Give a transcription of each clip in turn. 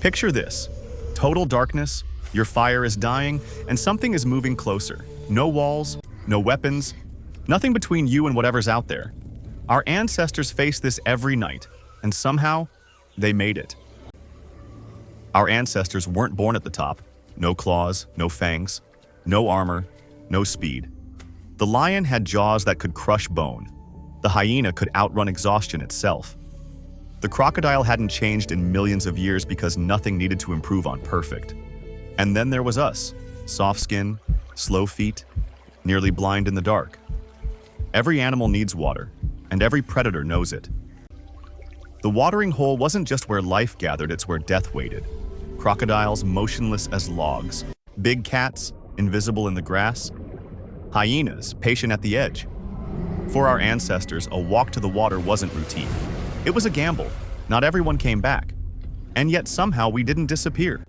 Picture this. Total darkness, your fire is dying, and something is moving closer. No walls, no weapons, nothing between you and whatever's out there. Our ancestors faced this every night, and somehow, they made it. Our ancestors weren't born at the top. No claws, no fangs, no armor, no speed. The lion had jaws that could crush bone. The hyena could outrun exhaustion itself. The crocodile hadn't changed in millions of years because nothing needed to improve on perfect. And then there was us, soft skin, slow feet, nearly blind in the dark. Every animal needs water, and every predator knows it. The watering hole wasn't just where life gathered, it's where death waited. Crocodiles motionless as logs, big cats invisible in the grass, hyenas patient at the edge. For our ancestors, a walk to the water wasn't routine. It was a gamble. Not everyone came back. And yet somehow we didn't disappear.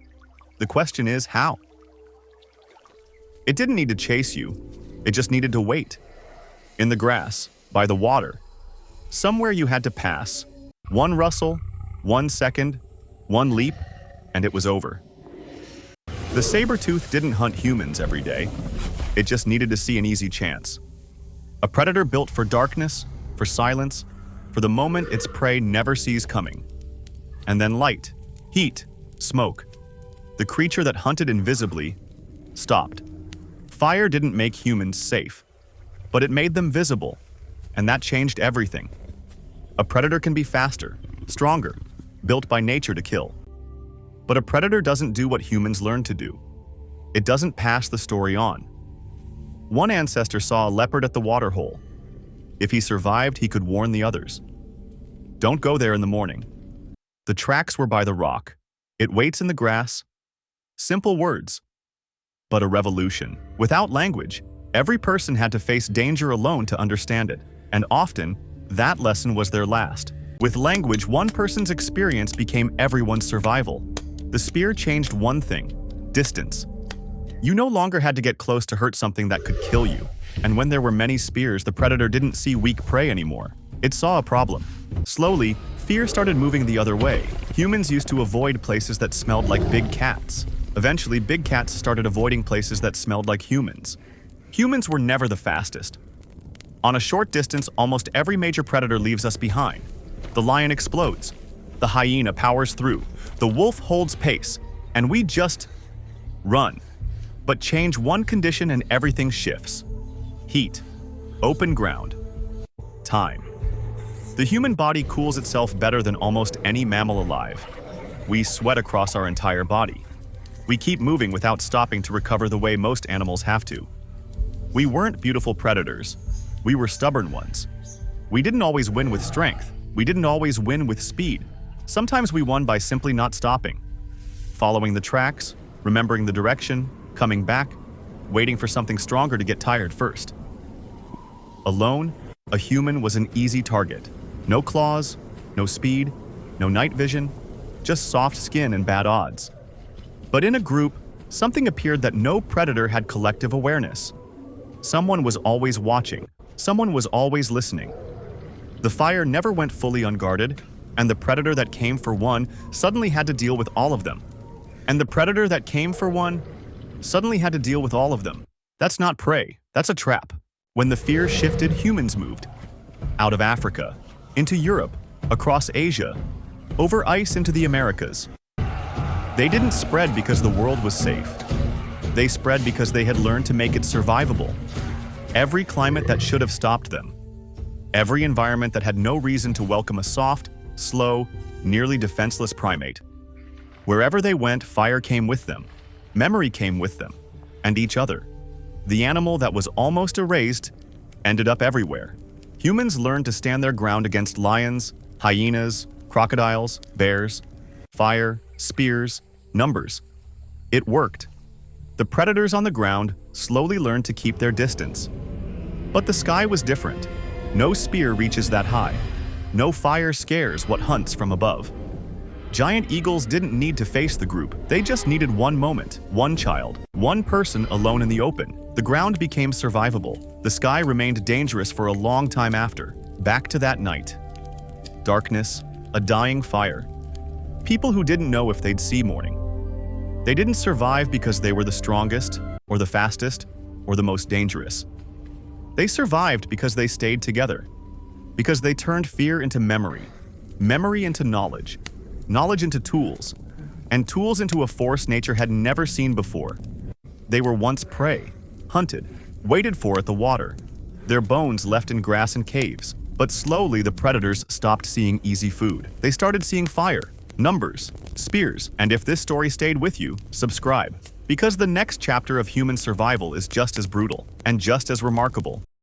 The question is, how? It didn't need to chase you. It just needed to wait. In the grass, by the water. Somewhere you had to pass. One rustle, 1 second, one leap, and it was over. The saber-tooth didn't hunt humans every day. It just needed to see an easy chance. A predator built for darkness, for silence, for the moment its prey never sees coming. And then light, heat, smoke. The creature that hunted invisibly stopped. Fire didn't make humans safe, but it made them visible, and that changed everything. A predator can be faster, stronger, built by nature to kill. But a predator doesn't do what humans learn to do. It doesn't pass the story on. One ancestor saw a leopard at the water hole. If he survived, he could warn the others. Don't go there in the morning. The tracks were by the rock. It waits in the grass. Simple words, but a revolution. Without language, every person had to face danger alone to understand it, and often, that lesson was their last. With language, one person's experience became everyone's survival. The spear changed one thing: distance. You no longer had to get close to hurt something that could kill you, and when there were many spears, the predator didn't see weak prey anymore. It saw a problem. Slowly, fear started moving the other way. Humans used to avoid places that smelled like big cats. Eventually, big cats started avoiding places that smelled like humans. Humans were never the fastest. On a short distance, almost every major predator leaves us behind. The lion explodes. The hyena powers through. The wolf holds pace. And we just run. But change one condition and everything shifts. Heat. Open ground. Time. The human body cools itself better than almost any mammal alive. We sweat across our entire body. We keep moving without stopping to recover the way most animals have to. We weren't beautiful predators. We were stubborn ones. We didn't always win with strength. We didn't always win with speed. Sometimes we won by simply not stopping. Following the tracks, remembering the direction, coming back, waiting for something stronger to get tired first. Alone, a human was an easy target. No claws, no speed, no night vision, just soft skin and bad odds. But in a group, something appeared that no predator had collective awareness. Someone was always watching. Someone was always listening. The fire never went fully unguarded, and the predator that came for one suddenly had to deal with all of them. And the predator that came for one suddenly had to deal with all of them. That's not prey, that's a trap. When the fear shifted, humans moved. Out of Africa, into Europe, across Asia, over ice into the Americas. They didn't spread because the world was safe. They spread because they had learned to make it survivable. Every climate that should have stopped them. Every environment that had no reason to welcome a soft, slow, nearly defenseless primate. Wherever they went, fire came with them. Memory came with them. And each other. The animal that was almost erased ended up everywhere. Humans learned to stand their ground against lions, hyenas, crocodiles, bears, fire, spears, numbers. It worked. The predators on the ground slowly learned to keep their distance. But the sky was different. No spear reaches that high. No fire scares what hunts from above. Giant eagles didn't need to face the group. They just needed one moment, one child, one person alone in the open. The ground became survivable. The sky remained dangerous for a long time after. Back to that night. Darkness, a dying fire. People who didn't know if they'd see morning. They didn't survive because they were the strongest, or the fastest, or the most dangerous. They survived because they stayed together, because they turned fear into memory, memory into knowledge, knowledge into tools, and tools into a force nature had never seen before. They were once prey, hunted, waited for at the water, their bones left in grass and caves. But slowly the predators stopped seeing easy food. They started seeing fire, numbers, spears, and if this story stayed with you, subscribe. Because the next chapter of human survival is just as brutal and just as remarkable.